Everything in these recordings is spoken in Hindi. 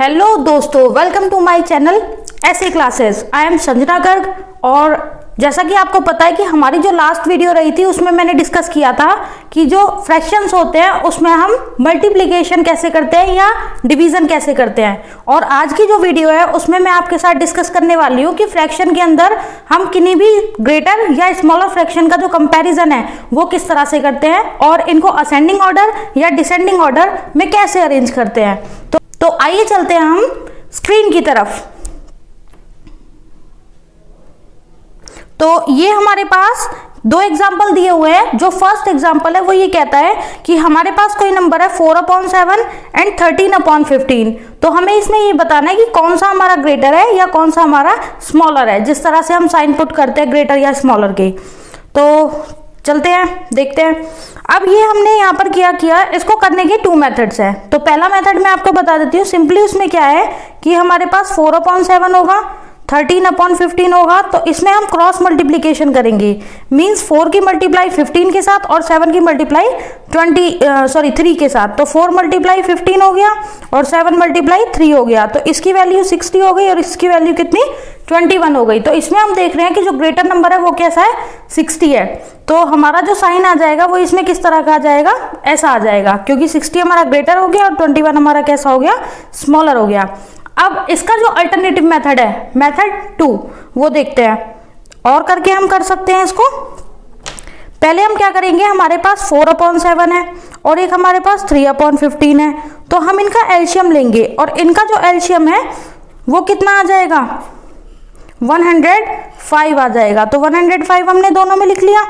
हेलो दोस्तों, वेलकम टू माय चैनल ऐसे classes. I am Sanjana Garg. और जैसा कि आपको पता है कि हमारी जो लास्ट वीडियो रही थी उसमें मैंने डिस्कस किया था कि जो फ्रैक्शंस होते हैं उसमें हम मल्टीप्लिकेशन कैसे करते हैं या डिवीजन कैसे करते हैं। और आज की जो वीडियो है उसमें मैं आपके साथ डिस्कस करने वाली हूँ कि फ्रैक्शन के अंदर हम किन्हीं भी ग्रेटर या स्मॉलर फ्रैक्शन का जो कंपैरिजन है वो किस तरह से करते हैं और इनको असेंडिंग ऑर्डर या डिसेंडिंग ऑर्डर में कैसे अरेंज करते हैं। तो आइए चलते हैं हम स्क्रीन की तरफ। तो ये हमारे पास दो एग्जाम्पल दिए हुए हैं। जो फर्स्ट एग्जाम्पल है वो ये कहता है कि हमारे पास कोई नंबर है 4/7 एंड 13/15। तो हमें इसमें ये बताना है कि कौन सा हमारा ग्रेटर है या कौन सा हमारा स्मॉलर है, जिस तरह से हम साइन पुट करते हैं ग्रेटर या स्मॉलर के। तो चलते हैं, देखते हैं। अब ये हमने यहाँ पर किया इसको करने के 2 मेथड्स है। तो पहला मेथड मैं आपको बता देती हूँ। सिंपली उसमें क्या है कि हमारे पास 4/7 होगा, 13/15 होगा। तो इसमें हम क्रॉस मल्टीप्लीकेशन करेंगे। मींस 4 की मल्टीप्लाई 15 के साथ और 7 की मल्टीप्लाई 3 के साथ। तो 4 मल्टीप्लाई 15 हो गया और 7 मल्टीप्लाई 3 हो गया। तो इसकी वैल्यू 60 हो गई और इसकी वैल्यू कितनी 21 हो गई। तो इसमें हम देख रहे हैं कि जो ग्रेटर नंबर है वो कैसा है, 60 है। तो हमारा जो साइन आ जाएगा वो इसमें किस तरह का आ जाएगा, ऐसा आ जाएगा, क्योंकि 60 हमारा ग्रेटर हो गया और 21 हमारा कैसा हो गया, स्मॉलर हो गया। अब इसका जो अल्टरनेटिव मेथड है, मेथड 2, वो देखते हैं और करके हम कर सकते हैं इसको। पहले हम क्या करेंगे, हमारे पास 4/7 है और एक हमारे पास 3/15 है। तो हम इनका एलसीएम लेंगे और इनका जो एलसीएम है वो कितना आ जाएगा, 105 आ जाएगा। तो 105 हमने दोनों में लिख लिया।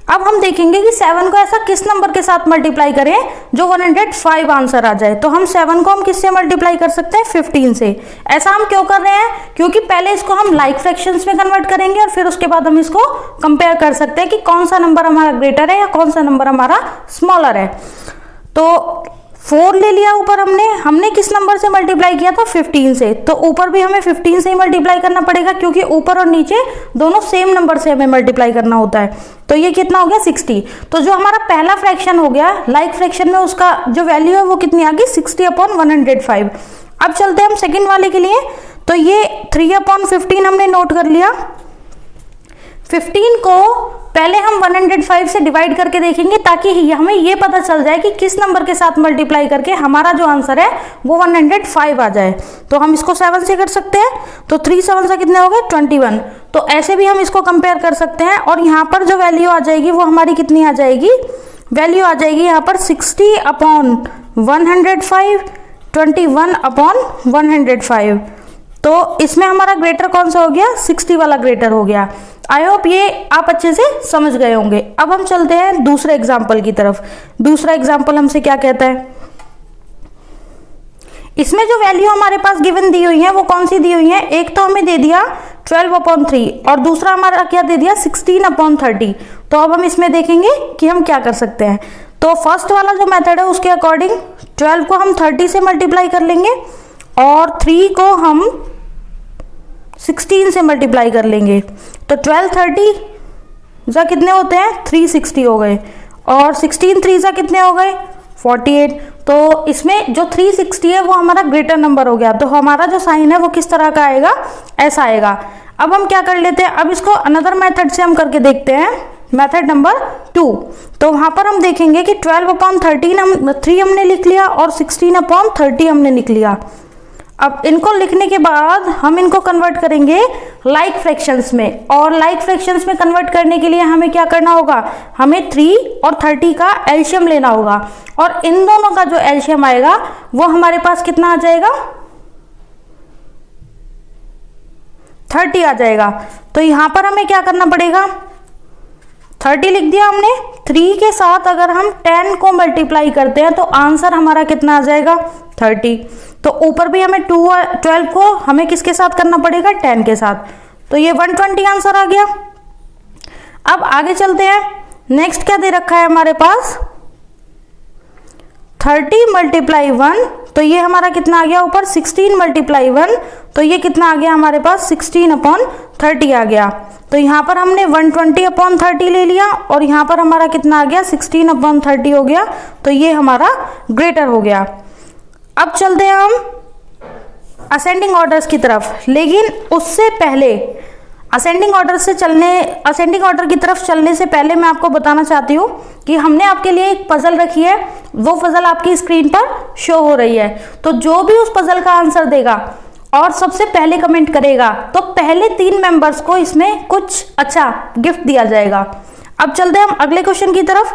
अब हम देखेंगे कि 7 को ऐसा किस नंबर के साथ मल्टीप्लाई करें जो 105 आंसर आ जाए। तो हम 7 को हम किससे मल्टीप्लाई कर सकते हैं, 15 से। ऐसा हम क्यों कर रहे हैं, क्योंकि पहले इसको हम लाइक फ्रैक्शंस में कन्वर्ट करेंगे और फिर उसके बाद हम इसको कंपेयर कर सकते हैं कि कौन सा नंबर हमारा ग्रेटर है या कौन सा नंबर हमारा स्मॉलर है। तो 4 ले लिया ऊपर हमने किस नंबर से मल्टीप्लाई किया था, 15 से। तो ऊपर भी हमें 15 से ही मल्टीप्लाई करना पड़ेगा, क्योंकि ऊपर और नीचे दोनों सेम नंबर से हमें मल्टीप्लाई करना होता है। तो ये कितना हो गया, 60। तो जो हमारा पहला फ्रैक्शन हो गया लाइक फ्रैक्शन में, उसका जो वैल्यू है वो कितनी आ गई, 60/105। अब चलते हैं हम सेकेंड वाले के लिए। तो ये 3/15 हमने नोट कर लिया। 15 को पहले हम 105 से डिवाइड करके देखेंगे ताकि हमें ये पता चल जाए कि किस नंबर के साथ मल्टीप्लाई करके हमारा जो आंसर है वो 105 आ जाए। तो हम इसको 7 से कर सकते हैं। तो 3 7 से कितने हो गए, 21। तो ऐसे भी हम इसको कंपेयर कर सकते हैं। और यहाँ पर जो वैल्यू आ जाएगी वो हमारी कितनी आ जाएगी, वैल्यू आ जाएगी यहाँ पर 60/105, 21/105। तो इसमें हमारा ग्रेटर कौन सा हो गया, 60 वाला ग्रेटर हो गया। आई होप ये आप अच्छे से समझ गए होंगे। अब हम चलते हैं दूसरे एग्जाम्पल की तरफ। दूसरा एग्जाम्पल हमसे क्या कहता है, इसमें जो वैल्यू हमारे पास गिवन दी हुई है वो कौन सी दी हुई है। एक तो हमें दे दिया 12/3 और दूसरा हमारा क्या दे दिया, 16/30। तो अब हम इसमें देखेंगे कि हम क्या कर सकते हैं। तो फर्स्ट वाला जो मेथड है उसके अकॉर्डिंग 12 को हम 30 से मल्टीप्लाई कर लेंगे और 3 को हम 16 से मल्टीप्लाई कर लेंगे। तो 12 30 जा कितने होते हैं, 360 हो गए। और 16 3 जा कितने हो गए, 48। तो इसमें जो 360 है वो हमारा ग्रेटर नंबर हो गया। तो हमारा जो साइन है वो किस तरह का आएगा, ऐसा आएगा। अब हम क्या कर लेते हैं, अब इसको अनदर मेथड से हम करके देखते हैं, मेथड नंबर 2। तो वहां पर हम देखेंगे कि 12/13 3 हमने लिख लिया और 16/30 हमने लिख लिया। अब इनको लिखने के बाद हम इनको कन्वर्ट करेंगे लाइक फ्रैक्शंस में। और लाइक फ्रैक्शंस में कन्वर्ट करने के लिए हमें क्या करना होगा, हमें 3 और 30 का एलसीएम लेना होगा। और इन दोनों का जो एलसीएम आएगा वो हमारे पास कितना आ जाएगा, 30 आ जाएगा। तो यहां पर हमें क्या करना पड़ेगा, 30 लिख दिया हमने। 3 के साथ अगर हम 10 को मल्टीप्लाई करते हैं तो आंसर हमारा कितना आ जाएगा, 30। तो ऊपर भी हमें 12 को हमें किसके साथ करना पड़ेगा, 10 के साथ। तो ये 120 आंसर आ गया। अब आगे चलते हैं। नेक्स्ट क्या दे रखा है हमारे पास, 30 × 1। तो ये हमारा कितना आ गया ऊपर, 16 × 1। तो ये कितना आ गया हमारे पास, 16/30 आ गया। तो यहाँ पर हमने 120/30 ले लिया और यहाँ पर हमारा कितना आ गया, 16/30 हो गया। तो ये हमारा ग्रेटर हो गया। अब चलते हैं हम असेंडिंग ऑर्डर्स की तरफ। लेकिन उससे पहले असेंडिंग ऑर्डर की तरफ चलने से पहले मैं आपको बताना चाहती हूँ कि हमने आपके लिए एक पजल रखी है, वो पजल आपकी स्क्रीन पर शो हो रही है। तो जो भी उस पजल का आंसर देगा और सबसे पहले कमेंट करेगा तो पहले 3 मेंबर्स को इसमें कुछ अच्छा गिफ्ट दिया जाएगा। अब चलते हैं हम अगले क्वेश्चन की तरफ।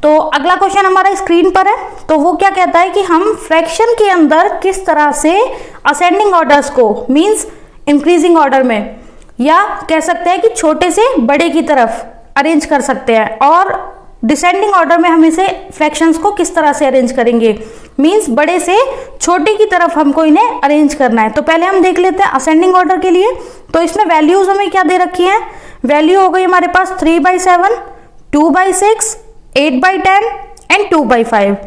तो अगला क्वेश्चन हमारा स्क्रीन पर है। तो वो क्या कहता है कि हम फ्रैक्शन के अंदर किस तरह से असेंडिंग ऑर्डर्स को मींस इंक्रीजिंग ऑर्डर में या कह सकते हैं कि छोटे से बड़े की तरफ अरेंज कर सकते हैं, और डिसेंडिंग ऑर्डर में हम इसे फ्रैक्शंस को किस तरह से अरेंज करेंगे, मींस बड़े से छोटे की तरफ हमको इन्हें अरेंज करना है। तो पहले हम देख लेते हैं असेंडिंग ऑर्डर के लिए। तो इसमें वैल्यूज हमें क्या दे रखी हैं, वैल्यू हो गई हमारे पास 3/7, 2/6, 8/10 एंड 2/5।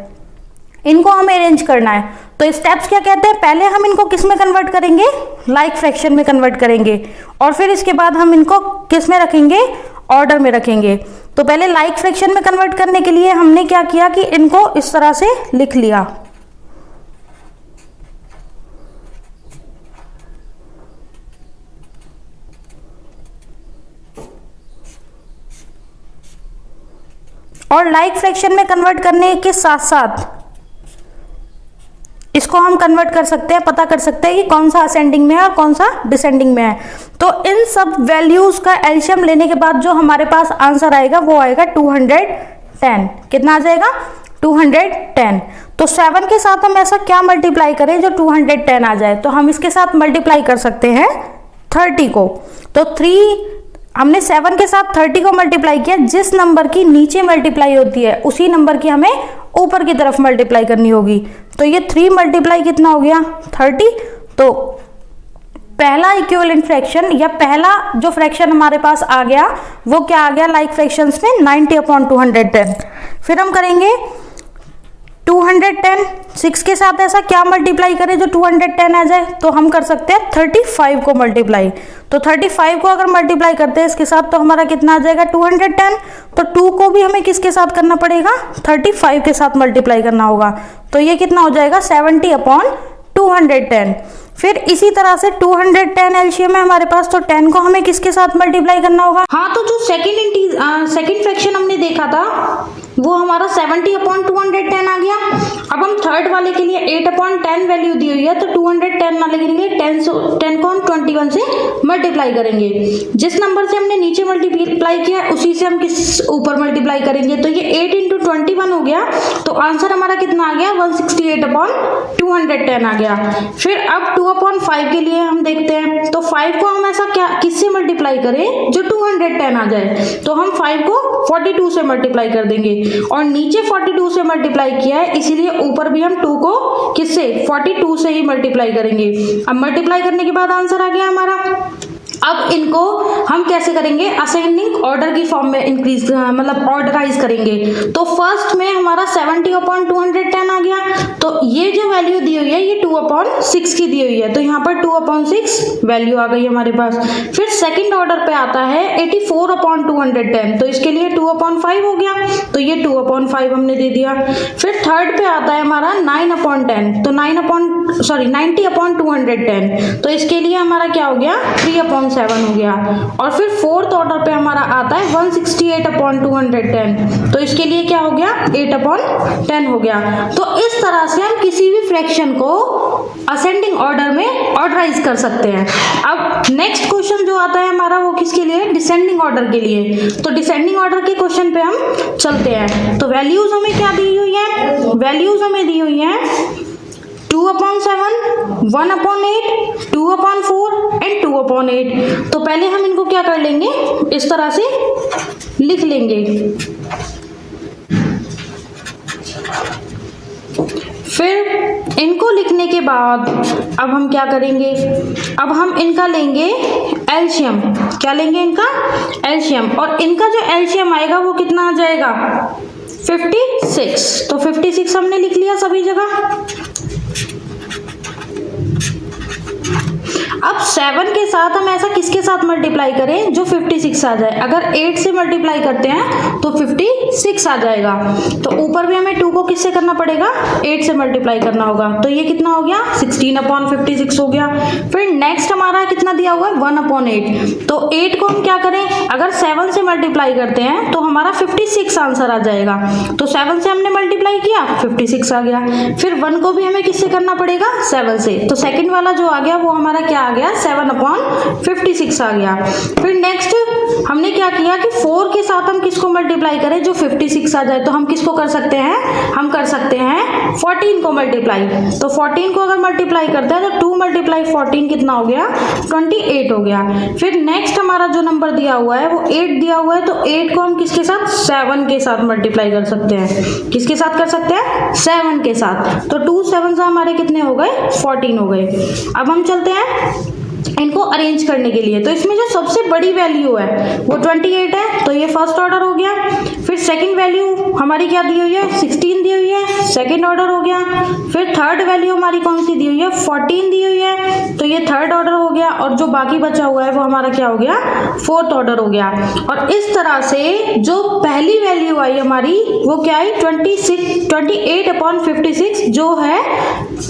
इनको हमें अरेंज करना है। तो स्टेप्स क्या कहते हैं, पहले हम इनको किस में कन्वर्ट करेंगे, लाइक फ्रैक्शन में कन्वर्ट करेंगे, और फिर इसके बाद हम इनको किस में रखेंगे, ऑर्डर में रखेंगे। तो पहले लाइक फ्रैक्शन में कन्वर्ट करने के लिए हमने क्या किया कि इनको इस तरह से लिख लिया। और लाइक फ्रैक्शन में कन्वर्ट करने के साथ साथ इसको हम कन्वर्ट कर सकते हैं, पता कर सकते हैं कि कौन सा असेंडिंग में है और कौन सा डिसेंडिंग में है। तो इन सब वैल्यूज का एलसीएम लेने के बाद जो हमारे पास आंसर आएगा वो आएगा 210। कितना आ जाएगा, 210। तो 7 के साथ हम ऐसा क्या मल्टीप्लाई करें जो 210 आ जाए, तो हम इसके साथ मल्टीप्लाई कर सकते हैं 30 को। तो 3 हमने 7 के साथ 30 को मल्टीप्लाई किया, जिस नंबर की नीचे मल्टीप्लाई होती है उसी नंबर की हमें ऊपर की तरफ मल्टीप्लाई करनी होगी। तो ये 3 मल्टीप्लाई कितना हो गया, 30। तो पहला इक्विवेलेंट फ्रैक्शन या पहला जो फ्रैक्शन हमारे पास आ गया वो क्या आ गया लाइक फ्रैक्शंस में, 90/210। फिर हम करेंगे 210, 6 के साथ ऐसा क्या मल्टीप्लाई करें जो 210 आ जाए, तो हम कर सकते हैं 35 को मल्टीप्लाई। तो 35 को अगर मल्टीप्लाई करते हैं इसके साथ तो हमारा कितना आ जाएगा 210। तो 2 को भी हमें किसके साथ करना पड़ेगा, 35 के साथ मल्टीप्लाई करना होगा। तो ये कितना हो जाएगा 70/210। फिर इसी तरह से 210 एलसीएम है हमारे पास, तो 10 को हमें किसके साथ मल्टीप्लाई करना होगा। हाँ, तो जो सेकंड फ्रैक्शन हमने देखा था वो हमारा 70/210 आ गया। अब हम थर्ड वाले के लिए 8/10 वैल्यू दी हुई है, तो 210 वाले के लिए 10 को हम 21 से मल्टीप्लाई करेंगे। जिस नंबर से हमने नीचे मल्टीप्लाई किया उसी से हम किस ऊपर मल्टीप्लाई करेंगे। तो ये 8 × 21 हो गया, तो आंसर हमारा कितना आ गया 168/210 आ गया। फिर अब 2/5 के लिए हम देखते हैं, तो 5 को हम ऐसा क्या किससे मल्टीप्लाई करें जो 210 आ जाए। तो हम 5 को 42 से मल्टीप्लाई कर देंगे, और नीचे 42 से मल्टीप्लाई किया है इसीलिए ऊपर भी हम 2 को किससे 42 से ही मल्टीप्लाई करेंगे। अब मल्टीप्लाई करने के बाद आंसर आ गया हमारा। अब इनको हम कैसे करेंगे, असेंडिंग ऑर्डर की फॉर्म में इंक्रीज मतलब ऑर्डराइज करेंगे। तो फर्स्ट में हमारा 70/210 आ गया, तो ये जो वैल्यू दी हुई है ये 2/6 की दी हुई है, तो यहाँ पर 2/6 वैल्यू आ गई हमारे पास। फिर सेकंड ऑर्डर पे आता है 84/210, तो इसके लिए 2/5 हो गया, तो ये 2/5 हमने दे दिया। फिर थर्ड पे आता है हमारा 9/10, तो 90/210, तो इसके लिए हमारा क्या हो गया 3/7 हो गया। और फिर फोर्थ ऑर्डर पे हमारा आता है 168/210, तो इसके लिए क्या हो गया 8/10 हो गया। तो इस तरह से हम किसी भी फ्रैक्शन को असेंडिंग ऑर्डर में ऑर्डराइज कर सकते हैं। अब नेक्स्ट क्वेश्चन जो आता है हमारा वो किसके लिए, डिसेंडिंग ऑर्डर के लिए। तो डिसेंडिंग ऑर्डर के क्वेश्चन पे हम चलते हैं। तो वैल्यूज हमें क्या दी हुई है, वैल्यूज हमें दी हुई है 2/7, 1/8, 2/4 एंड 2/8। तो पहले हम इनको क्या कर लेंगे, इस तरह से लिख लेंगे। फिर इनको लिखने के बाद अब हम क्या करेंगे, अब हम इनका लेंगे एलसीएम। क्या लेंगे, इनका एलसीएम, और इनका जो एलसीएम आएगा वो कितना आ जाएगा 56। तो 56 हमने लिख लिया सभी जगह। अब 7 के साथ हम ऐसा किसके साथ मल्टीप्लाई करें जो 56 आ जाए। अगर 8 से मल्टीप्लाई करते हैं तो 56 आ जाएगा। तो ऊपर भी हमें 2 को किससे करना पड़ेगा, 8 से मल्टीप्लाई करना होगा। तो ये कितना हो गया, 16/56 हो गया। फिर नेक्स्ट हमारा कितना दिया हुआ है, 1/8। तो 8 को हम क्या करें, अगर 7 से मल्टीप्लाई करते हैं तो हमारा 56 आंसर आ जाएगा। तो 7 से हमने मल्टीप्लाई किया, 56 आ गया। फिर 1 को भी हमें किससे करना पड़ेगा, 7 से। तो सेकंड वाला जो आ गया वो हमारा क्या आ गया, 7/56 आ गया। फिर नेक्स्ट हमने क्या किया कि 4 के साथ हम किसको मल्टीप्लाई करें जो 56 आ जाए। तो हम किसको कर सकते हैं, हम कर सकते हैं 14 को मल्टीप्लाई। तो 14 को अगर मल्टीप्लाई करते हैं तो 2 × 14 कितना हो गया, 28 हो गया। फिर नेक्स्ट हमारा जो नंबर दिया हुआ है वो 8 दिया हुआ है। तो 8 को हम किसके साथ, 7 के साथ मल्टीप्लाई कर सकते हैं। किसके साथ कर सकते हैं, 7 के साथ। तो 2 7 से हमारे कितने हो गए, 14 हो गए। अब हम चलते हैं इनको अरेंज करने के लिए। तो इसमें जो सबसे बड़ी वैल्यू है वो 28 है, तो ये फर्स्ट ऑर्डर हो गया। फिर सेकंड वैल्यू हमारी क्या दी हुई है, 16 दी हुई है, सेकंड ऑर्डर हो गया। फिर थर्ड वैल्यू हमारी कौन सी दी हुई है, 14 दी हुई है, तो ये थर्ड ऑर्डर हो गया। और जो बाकी बचा हुआ है वो हमारा क्या हो गया, फोर्थ ऑर्डर हो गया। और इस तरह से जो पहली वैल्यू आई हमारी वो क्या आई, 28/56 जो है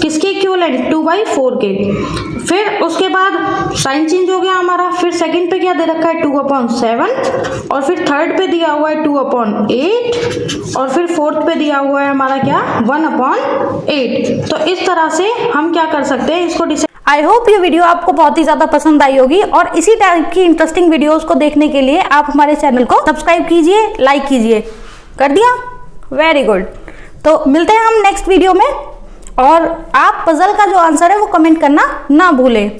किसके इक्विवेलेंट, 2/4 के। फिर उसके बाद साइन चेंज हो गया हमारा। फिर सेकंड पे क्या दे रखा है, 2/7। और फिर थर्ड पे दिया हुआ है 2/8। और फिर फोर्थ पे दिया हुआ है हमारा क्या, 1/8। तो इस तरह से हम क्या कर सकते हैं, इसको आई होप ये वीडियो आपको बहुत ही ज्यादा पसंद आई होगी। और इसी टाइप की इंटरेस्टिंग वीडियोस को देखने के लिए आप हमारे चैनल को सब्सक्राइब कीजिए, लाइक कीजिए। कर दिया, वेरी गुड। तो मिलते हैं हम नेक्स्ट वीडियो में। और आप पजल का जो आंसर है वो कमेंट करना ना भूलें।